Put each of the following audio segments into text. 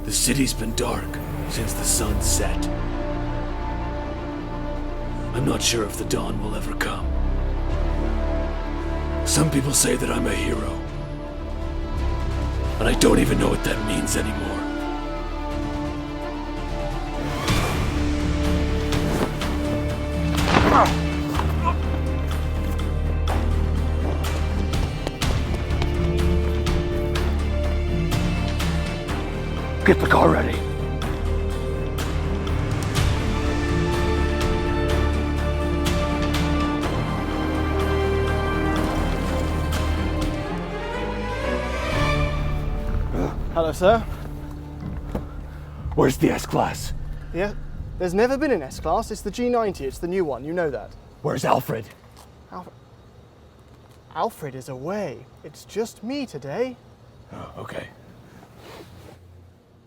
The city's been dark since the sun set. I'm not sure if the dawn will ever come. Some people say that I'm a hero, and I don't even know what that means anymore. Get the car ready. Hello, sir. Where's the S-Class? Yeah, there's never been an S-Class. It's the G90. It's the new one. You know that. Where's Alfred? Alfred is away. It's just me today. Oh, okay.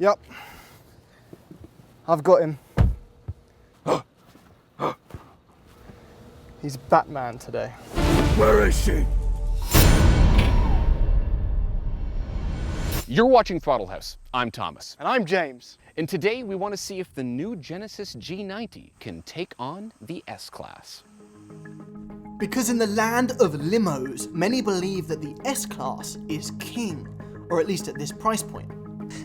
Yep. I've got him. He's Batman today. Where is she? You're watching Throttle House. I'm Thomas. And I'm James. And today we want to see if the new Genesis G90 can take on the S-Class. Because in the land of limos, many believe that the S-Class is king, or at least at this price point.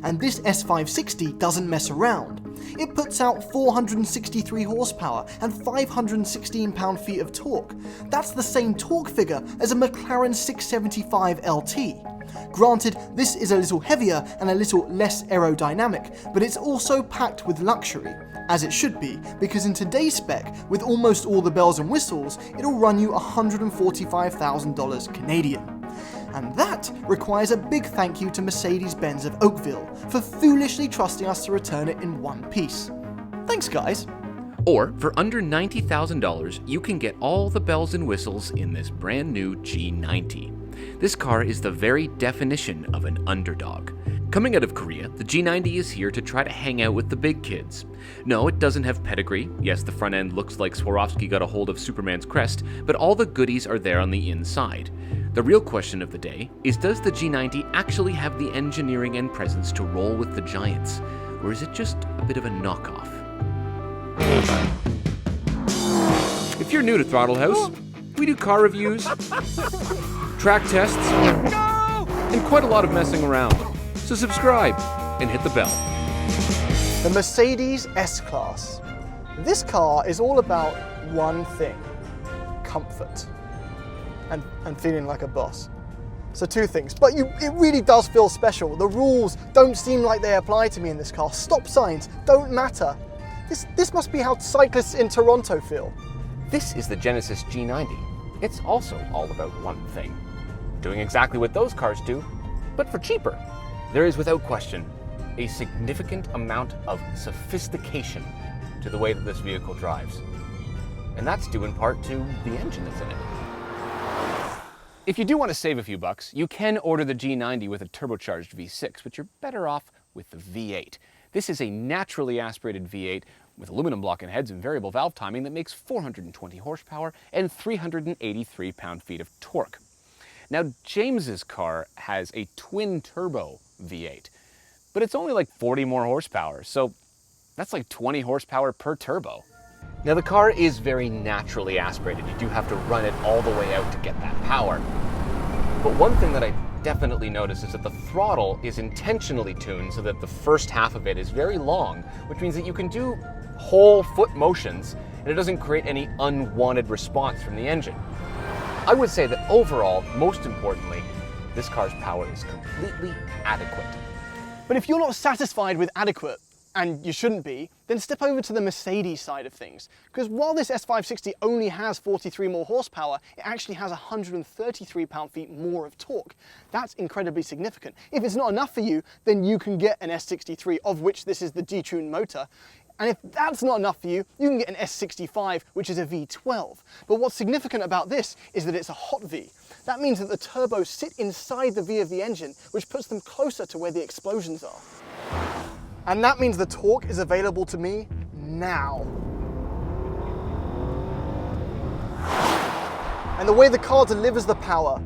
And this S560 doesn't mess around. It puts out 463 horsepower and 516 pound-feet of torque. That's the same torque figure as a McLaren 675 LT. Granted, this is a little heavier and a little less aerodynamic, but it's also packed with luxury, as it should be, because in today's spec, with almost all the bells and whistles, it'll run you $145,000 Canadian. And that requires a big thank you to Mercedes-Benz of Oakville for foolishly trusting us to return it in one piece. Thanks, guys. Or, for under $90,000, you can get all the bells and whistles in this brand new G90. This car is the very definition of an underdog. Coming out of Korea, the G90 is here to try to hang out with the big kids. No, it doesn't have pedigree. Yes, the front end looks like Swarovski got a hold of Superman's crest, but all the goodies are there on the inside. The real question of the day is, does the G90 actually have the engineering and presence to roll with the giants? Or is it just a bit of a knockoff? If you're new to Throttle House, we do car reviews, track tests, and quite a lot of messing around. So subscribe and hit the bell. The Mercedes S-Class. This car is all about one thing: comfort and feeling like a boss. So two things, but it really does feel special. The rules don't seem like they apply to me in this car. Stop signs don't matter. This must be how cyclists in Toronto feel. This is the Genesis G90. It's also all about one thing: doing exactly what those cars do, but for cheaper. There is, without question, a significant amount of sophistication to the way that this vehicle drives. And that's due in part to the engine that's in it. If you do want to save a few bucks, you can order the G90 with a turbocharged V6, but you're better off with the V8. This is a naturally aspirated V8 with aluminum block and heads and variable valve timing that makes 420 horsepower and 383 pound-feet of torque. Now, James's car has a twin-turbo V8, but it's only like 40 more horsepower, so that's like 20 horsepower per turbo. Now, the car is very naturally aspirated. You do have to run it all the way out to get that power. But one thing that I definitely notice is that the throttle is intentionally tuned so that the first half of it is very long, which means that you can do whole foot motions and it doesn't create any unwanted response from the engine. I would say that overall, most importantly, this car's power is completely adequate. But if you're not satisfied with adequate, and you shouldn't be, then step over to the Mercedes side of things. Because while this S560 only has 43 more horsepower, it actually has 133 pound-feet more of torque. That's incredibly significant. If it's not enough for you, then you can get an S63, of which this is the detuned motor. And if that's not enough for you, you can get an S65, which is a V12. But what's significant about this is that it's a hot V. That means that the turbos sit inside the V of the engine, which puts them closer to where the explosions are. And that means the torque is available to me now. And the way the car delivers the power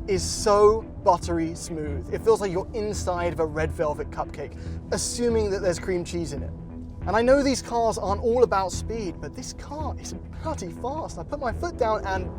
is so buttery smooth. It feels like you're inside of a red velvet cupcake, assuming that there's cream cheese in it. And I know these cars aren't all about speed, but this car is bloody fast. I put my foot down and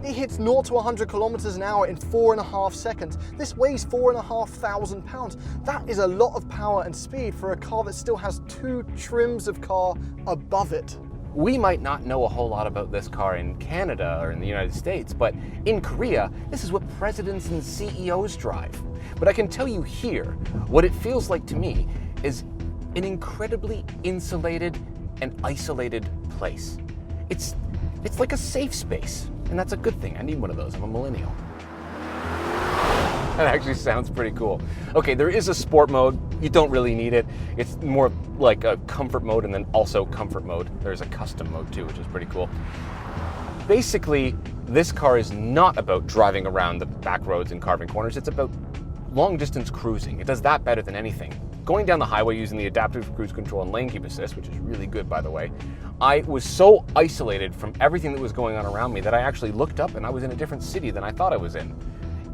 it hits 0 to 100 kilometers an hour in 4.5 seconds. This weighs 4,500 pounds. That is a lot of power and speed for a car that still has 2 trims of car above it. We might not know a whole lot about this car in Canada or in the United States, but in Korea, this is what presidents and CEOs drive. But I can tell you here, what it feels like to me is an incredibly insulated and isolated place. It's like a safe space, and that's a good thing. I need one of those. I'm a millennial. That actually sounds pretty cool. Okay, there is a sport mode. You don't really need it. It's more like a comfort mode and then also comfort mode. There's a custom mode too, which is pretty cool. Basically, this car is not about driving around the back roads and carving corners. It's about long distance cruising. It does that better than anything. Going down the highway using the adaptive cruise control and lane keep assist, which is really good by the way, I was so isolated from everything that was going on around me that I actually looked up and I was in a different city than I thought I was in.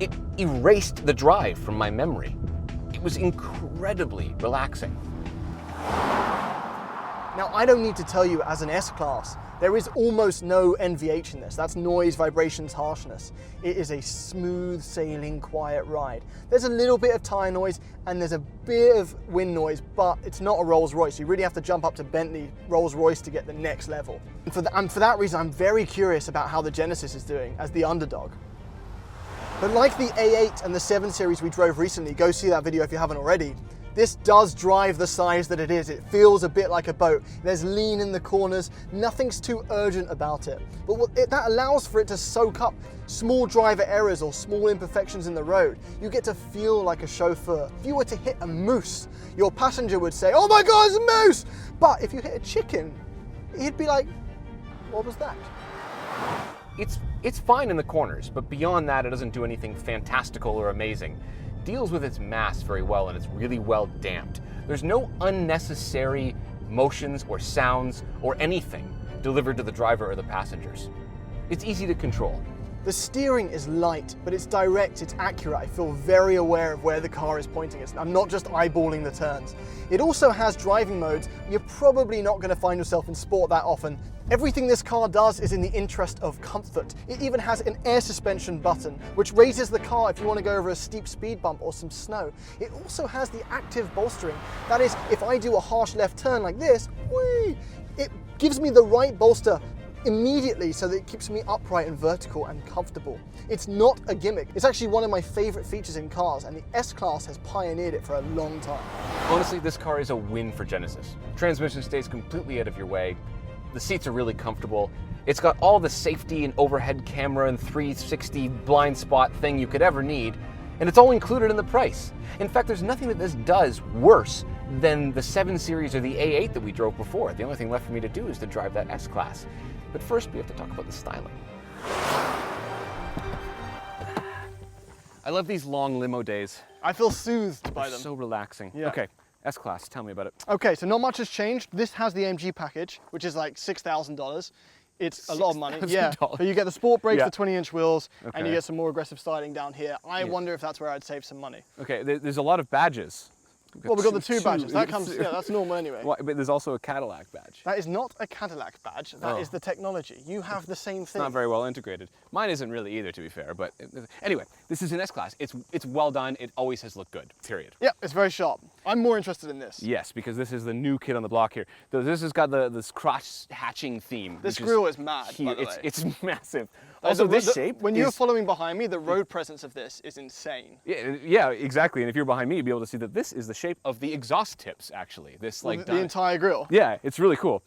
It erased the drive from my memory. It was incredibly relaxing. Now, I don't need to tell you, as an S-Class, there is almost no NVH in this. That's noise, vibrations, harshness. It is a smooth sailing, quiet ride. There's a little bit of tire noise and there's a bit of wind noise, but it's not a Rolls-Royce. You really have to jump up to Bentley, Rolls-Royce to get the next level. And for that reason, I'm very curious about how the Genesis is doing as the underdog. But like the A8 and the 7 Series we drove recently, go see that video if you haven't already, this does drive the size that it is. It feels a bit like a boat. There's lean in the corners, nothing's too urgent about it. But that allows for it to soak up small driver errors or small imperfections in the road. You get to feel like a chauffeur. If you were to hit a moose, your passenger would say, "Oh my God, it's a moose!" But if you hit a chicken, he'd be like, "What was that?" It's fine in the corners, but beyond that, it doesn't do anything fantastical or amazing. Deals with its mass very well, and it's really well damped. There's no unnecessary motions or sounds or anything delivered to the driver or the passengers. It's easy to control. The steering is light, but it's direct, it's accurate. I feel very aware of where the car is pointing. I'm not just eyeballing the turns. It also has driving modes. You're probably not going to find yourself in sport that often. Everything this car does is in the interest of comfort. It even has an air suspension button, which raises the car if you want to go over a steep speed bump or some snow. It also has the active bolstering. That is, if I do a harsh left turn like this, whee, it gives me the right bolster immediately so that it keeps me upright and vertical and comfortable. It's not a gimmick. It's actually one of my favorite features in cars, and the S-Class has pioneered it for a long time. Honestly, this car is a win for Genesis. Transmission stays completely out of your way. The seats are really comfortable. It's got all the safety and overhead camera and 360 blind spot thing you could ever need, and it's all included in the price. In fact, there's nothing that this does worse than the 7 Series or the A8 that we drove before. The only thing left for me to do is to drive that S-Class. But first, we have to talk about the styling. I love these long limo days. I feel soothed by They're them. so relaxing. Yeah. Okay, S-Class, tell me about it. Okay, so not much has changed. This has the AMG package, which is like $6,000. It's a lot of money. Yeah, but you get the sport brakes, the 20-inch wheels, and you get some more aggressive styling down here. I wonder if that's where I'd save some money. Okay, there's a lot of badges. Well, we've got the two badges. That comes, yeah, that's normal anyway. But there's also a Cadillac badge. That is not a Cadillac badge. That is the technology. You have the same thing. It's not very well integrated. Mine isn't really either, to be fair. But anyway, this is an S-Class. It's well done. It always has looked good, period. Yeah, it's very sharp. I'm more interested in this. Yes, because this is the new kid on the block here. This has got this cross-hatching theme. This grill is mad, by the way. It's massive. Also, this shape when you're following behind me, the road presence of this is insane. Yeah, exactly. And if you're behind me, you'll be able to see that this is the shape of the exhaust tips, actually. This like the entire grill. Yeah, it's really cool.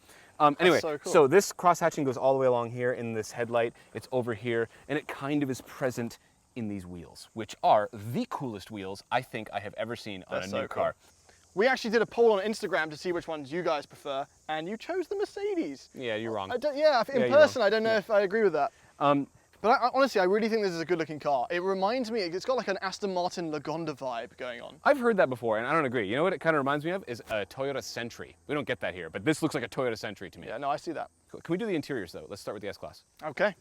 Anyway, so cool. So this cross-hatching goes all the way along here in this headlight. It's over here, and it kind of is present in these wheels, which are the coolest wheels I think I have ever seen on a new car. We actually did a poll on Instagram to see which ones you guys prefer, and you chose the Mercedes. Yeah, you're wrong. In person, I don't know if I agree with that. But honestly, I really think this is a good-looking car. It reminds me, it's got like an Aston Martin Lagonda vibe going on. I've heard that before, and I don't agree. You know what it kind of reminds me of? Is a Toyota Sentry. We don't get that here, but this looks like a Toyota Sentry to me. Yeah, no, I see that. Cool. Can we do the interiors, though? Let's start with the S-Class. Okay.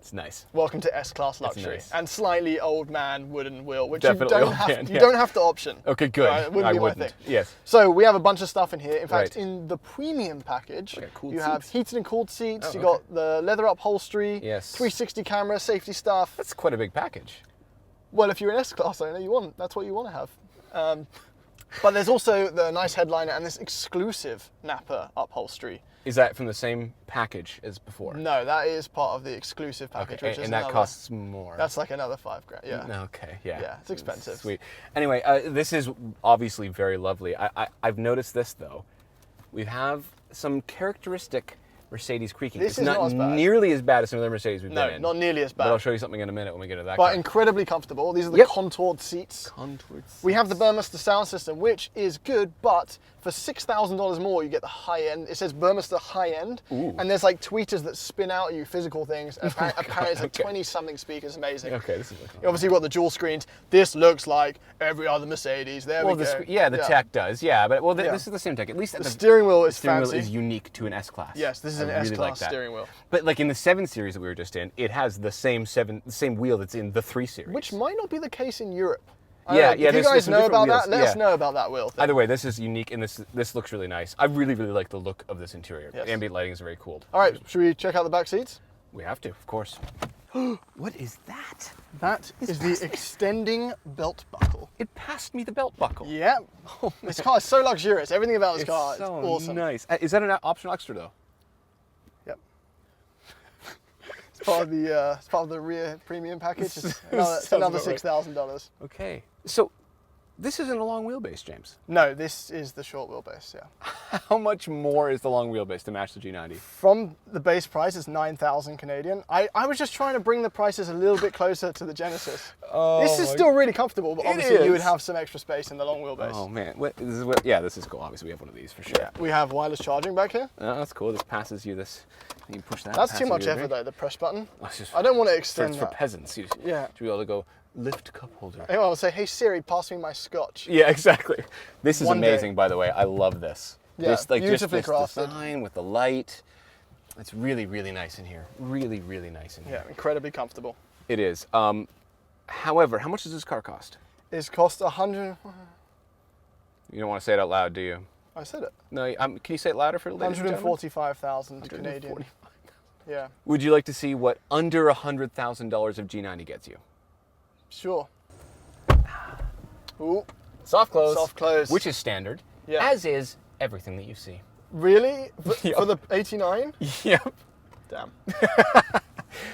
It's nice. Welcome to S-Class luxury. nice. And slightly old man wooden wheel, which Definitely you old man, don't have to option. Okay, good. Right? It wouldn't I be my wouldn't. thing. Yes. So we have a bunch of stuff in here. In fact, Right. in the premium package, Okay, cooled you have seats. heated and cooled seats. Oh, You got the leather upholstery. Yes. 360 camera, safety stuff. That's quite a big package. Well, if you're an S-Class owner, that's what you want to have. But there's also the nice headliner and this exclusive Napa upholstery. Is that from the same package as before? No, that is part of the exclusive package, Okay, which is and that another, costs more. That's like another $5 grand. Yeah. Okay, yeah. Yeah, it's expensive. Sweet. Anyway, this is obviously very lovely. I've noticed this though. We have some characteristic Mercedes creaking. This It's is not as bad. nearly as bad as some other Mercedes we've been No, in. not nearly as But I'll bad. show you something in a minute when we get to that But car. incredibly comfortable. These are the Yep. contoured seats. Contoured We have the Burmester sound system, which is good, but for $6,000 more, you get the high end. It says Burmester high end, Ooh. and there's like tweeters that spin out at you physical things. Apparently, it's like Okay. 20-something speakers, amazing. Okay, this is You obviously got the dual screens. This looks like every other Mercedes. There well, we go. the tech does, yeah. But Yeah. this is the same tech. At least The steering wheel is steering fancy. wheel is unique to an S-Class. Yes, this is an I really S-Class like that. steering wheel. But like in the 7 Series that we were just in, it has the same wheel that's in the 3 Series. Which might not be the case in Europe. I Yeah, don't know. yeah, If you there's guys some know different about wheels, that, let us yeah. know about that wheel thing. Either way, this is unique and this looks really nice. I really like the look of this interior. Yes. Ambient lighting is very cool. All right, should we check out the back seats? We have to, of course. What is that? That is the extending belt buckle. It passed me the belt buckle. Yeah, this car is so luxurious. Everything about this It's car is so awesome. nice. Is that an optional extra though? Yep. It's part of the rear premium package. It's another Sounds about right. $6,000. Okay. So this isn't a long wheelbase, James. No, this is the short wheelbase. Yeah. How much more is the long wheelbase to match the G90? From the base price, it's 9,000 Canadian. I was just trying to bring the prices a little bit closer to the Genesis. This is still really comfortable, but It obviously you would is. have some extra space in the long wheelbase. Oh man, yeah, this is cool. Obviously, we have one of these for sure. Yeah, we have wireless charging back here. Oh, that's cool. This passes you this. You push that. That's passes too much you a effort drink. though, the press button. Oh, it's just I don't want to for, extend it's for that. peasants. Yeah. To be able to go lift cup holder. I will say, hey Siri, pass me my scotch. Yeah, exactly. This is One day. amazing, by the way. I love this. Yeah, this, like, beautifully just crafted. this design with the light. It's really, really nice in here. Really, really nice in here. Yeah, incredibly comfortable. It is. However, how much does this car cost? It's cost 100. You don't want to say it out loud, do you? I said it. No. Can you say it louder for the ladies and gentlemen? 145,000 Canadian. Yeah, Would you like to see what under $100,000 of G90 gets you? sure. Ooh, Soft close. Soft close. Which is standard. Yeah. As is everything that you see. really? Yep. For the 89? Yep. Damn.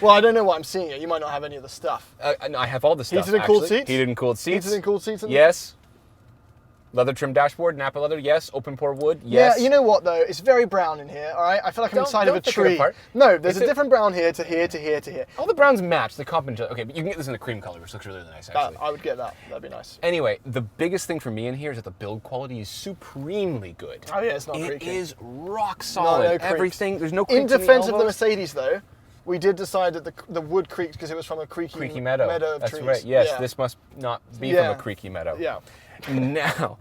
Well, I don't know what I'm seeing here. You might not have any of the stuff. No, I have all the stuff. Heated and cooled actually. seats? Heated and cooled seats. Heated and cooled seats? Yes. Leather trim dashboard, Napa leather, yes. Open pore wood, yes. Yeah, you know what though? It's very brown in here, all right? I feel like I'm Don't- inside of a don't pick it tree. apart. No, there's Is a it- different brown here to here to here to here. All the browns match. They complement. Okay, but you can get this in the cream color, which looks really nice, actually. I would get that. That'd be nice. Anyway, the biggest thing for me in here is that the build quality is supremely good. Oh yeah, it's not It creaky. is rock solid. No creaks. Everything. There's no In creaks defense of the elbows. Mercedes though, we did decide that the wood creaked because it was from a creaky Meadow. of That's trees. right. Yes, Yeah. this must not be Yeah. from a creaky meadow. Yeah. Now,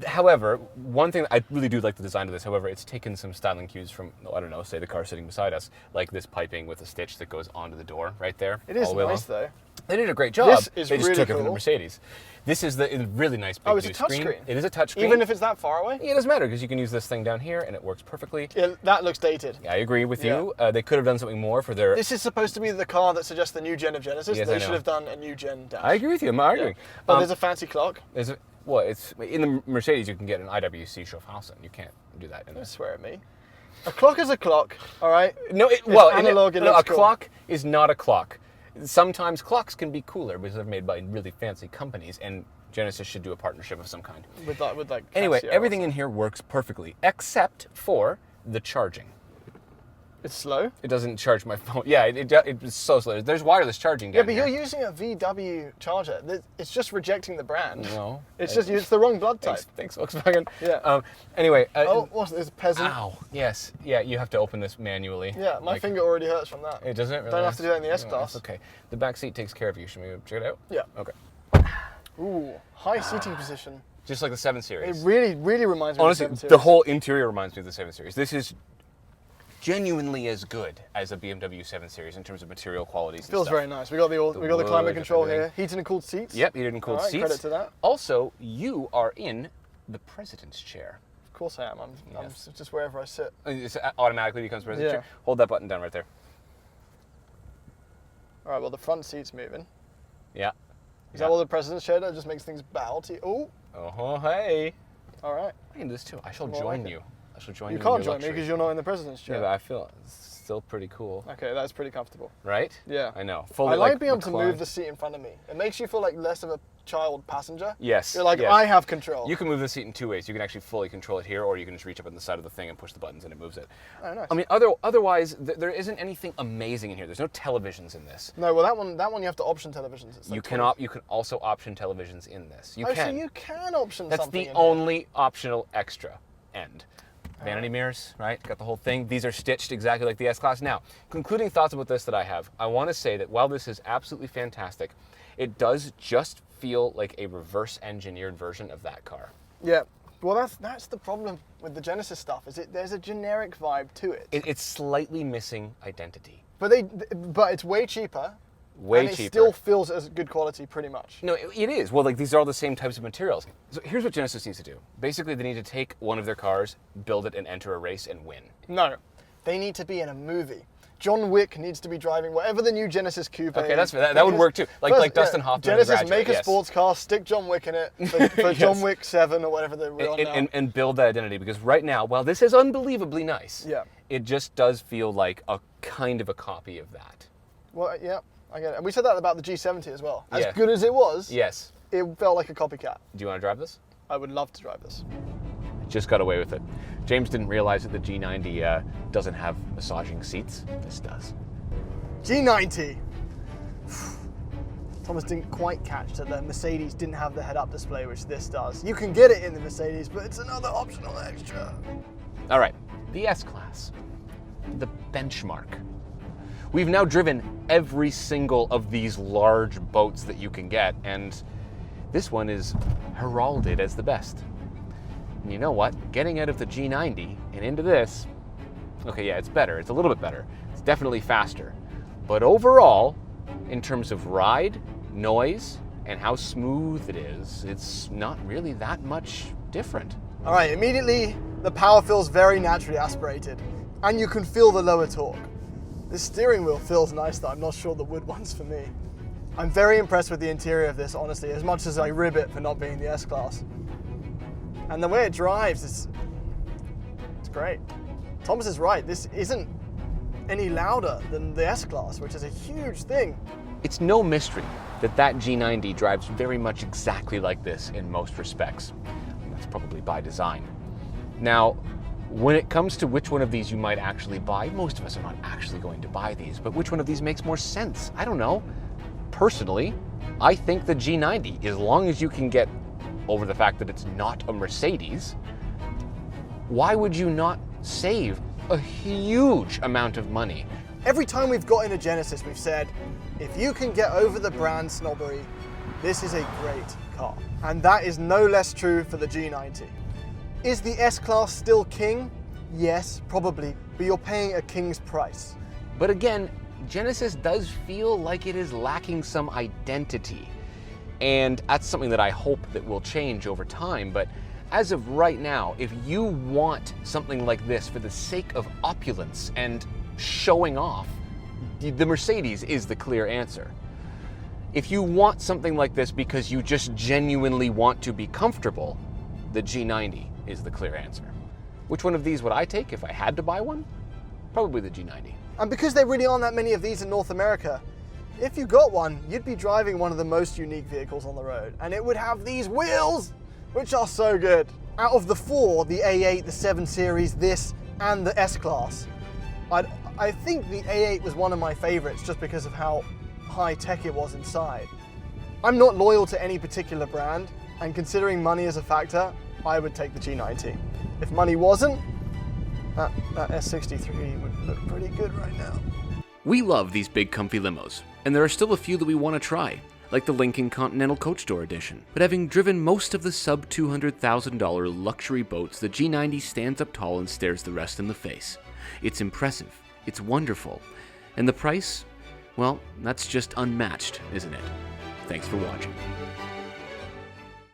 however, one thing I really do like the design of this. However, it's taken some styling cues from, I don't know, say the car sitting beside us, like this piping with a stitch that goes onto the door right there. It is all the way nice along. though. They did a great job. This is they just really took it from the cool. Mercedes. This is the really nice big Oh, it's a new touch screen. screen. It is a touch screen. Even if it's that far away? Yeah, it doesn't matter because you can use this thing down here and it works perfectly. Yeah, that looks dated. I agree with Yeah. you. They could have done something more for their. This is supposed to be the car that suggests the new gen of Genesis. Yes, They I should know. have done a new gen dash. I agree with you. I'm not arguing. But there's a fancy clock. There's a, well, it's in the Mercedes. You can get an IWC Schaffhausen. You can't do that in Don't this. swear at me. A clock is a clock, all right? No, It's analog, it no, a looks cool. clock is not a clock. Sometimes clocks can be cooler because they're made by really fancy companies, and Genesis should do a partnership of some kind. With like Anyway, Casio or everything in here works perfectly except for the charging. It's slow. It doesn't charge my phone. Yeah, it's so slow. There's wireless charging down Yeah, but here. you're using a VW charger. It's just rejecting the brand. No. It's the wrong blood type. Thanks, Volkswagen. Yeah. Anyway. Oh, what's this? Peasant. Ow. Yes. Yeah, you have to open this manually. Yeah, my finger already hurts from that. It doesn't really. Don't have to do that in the S-Class. That's okay. The back seat takes care of you. Should we check it out? Yeah. Okay. Ooh, high seating position. Just like the 7 It Series. really reminds me Honestly, of the 7 the whole interior reminds me of the 7 Series. This is genuinely as good as a BMW 7 Series in terms of material qualities and Feels stuff. very nice. We got the climate wood, control everything. here, heated and cooled seats. Yep, heated and cooled All right, seats. credit to that. Also, you are in the president's chair. Of course I am. I'm Yes. just wherever I sit. It automatically becomes president's Yeah. chair. Hold that button down right there. All right, well, the front seat's moving. Yeah. Is that what the president's chair does? Just makes things bow to you. Oh, Oh, hey. all right. I can do this too. I shall Well, I join like it. you. I shall join you. You can't in your join me luxury. because you're not in the president's chair. Yeah, but I feel it's still pretty cool. Okay, that's pretty comfortable. Right? Yeah. I know. I Fully like being able to reclined. move the seat in front of me. It makes you feel like less of a child passenger. Yes. You're like, yes. I have control. You can move the seat in two ways. You can actually fully control it here, or you can just reach up on the side of the thing and push the buttons and it moves it. Oh, nice. I mean, otherwise, there isn't anything amazing in here. There's no televisions in this. No, well, that one you have to option televisions. It's like You 20. can also option televisions in this. You Oh, can. so you can option That's something the in here. only optional extra end. Vanity mirrors, right? Got the whole thing. These are stitched exactly like the S-Class. Now, concluding thoughts about this that I have, I want to say that while this is absolutely fantastic, it does just feel like a reverse engineered version of that car. Yeah. Well, that's the problem with the Genesis stuff. There's a generic vibe to it. It's slightly missing identity. But it's way cheaper. Way and cheaper. it still feels as good quality, pretty much. No, it is. Well, like these are all the same types of materials. So here's what Genesis needs to do. Basically, they need to take one of their cars, build it, and enter a race and win. No, they need to be in a movie. John Wick needs to be driving whatever the new Genesis Coupe. Okay, that's fair. That would work too. Like Dustin Hoffman in The Genesis, Graduate, make a yes. sports car, stick John Wick in it for Yes. John Wick 7 or whatever they're on now. And build that identity, because right now, while this is unbelievably nice, Yeah. it just does feel like a kind of a copy of that. Well, yeah, I get it. And we said that about the G70 as well. As Yeah. good as it was, Yes. it felt like a copycat. Do you want to drive this? I would love to drive this. Just got away with it. James didn't realize that the G90 doesn't have massaging seats. This does. G90. Thomas didn't quite catch that the Mercedes didn't have the head-up display, which this does. You can get it in the Mercedes, but it's another optional extra. All right, the S-Class, the benchmark. We've now driven every single of these large boats that you can get, and this one is heralded as the best. And you know what? Getting out of the G90 and into this, okay, yeah, it's better. It's a little bit better. It's definitely faster. But overall, in terms of ride, noise, and how smooth it is, it's not really that much different. All right, immediately the power feels very naturally aspirated, and you can feel the lower torque. The steering wheel feels nice though. I'm not sure the wood one's for me. I'm very impressed with the interior of this, honestly, as much as I rib it for not being the S-Class. And the way it drives, it's great. Thomas is right, this isn't any louder than the S-Class, which is a huge thing. It's no mystery that that G90 drives very much exactly like this in most respects. That's probably by design. Now, when it comes to which one of these you might actually buy, most of us are not actually going to buy these, but which one of these makes more sense? I don't know. Personally, I think the G90, as long as you can get over the fact that it's not a Mercedes, why would you not save a huge amount of money? Every time we've got in a Genesis, we've said, if you can get over the brand snobbery, this is a great car. And that is no less true for the G90. Is the S-Class still king? Yes, probably, but you're paying a king's price. But again, Genesis does feel like it is lacking some identity. And that's something that I hope that will change over time. But as of right now, if you want something like this for the sake of opulence and showing off, the Mercedes is the clear answer. If you want something like this because you just genuinely want to be comfortable, the G90 is the clear answer. Which one of these would I take if I had to buy one? Probably the G90. And because there really aren't that many of these in North America, if you got one, you'd be driving one of the most unique vehicles on the road, and it would have these wheels, which are so good. Out of the four, the A8, the 7 Series, this, and the S-Class, I think the A8 was one of my favorites just because of how high-tech it was inside. I'm not loyal to any particular brand, and considering money as a factor, I would take the G90. If money wasn't, that S63 would look pretty good right now. We love these big comfy limos, and there are still a few that we want to try, like the Lincoln Continental Coach Door Edition. But having driven most of the sub-$200,000 luxury boats, the G90 stands up tall and stares the rest in the face. It's impressive, it's wonderful, and the price, well, that's just unmatched, isn't it? Thanks for watching.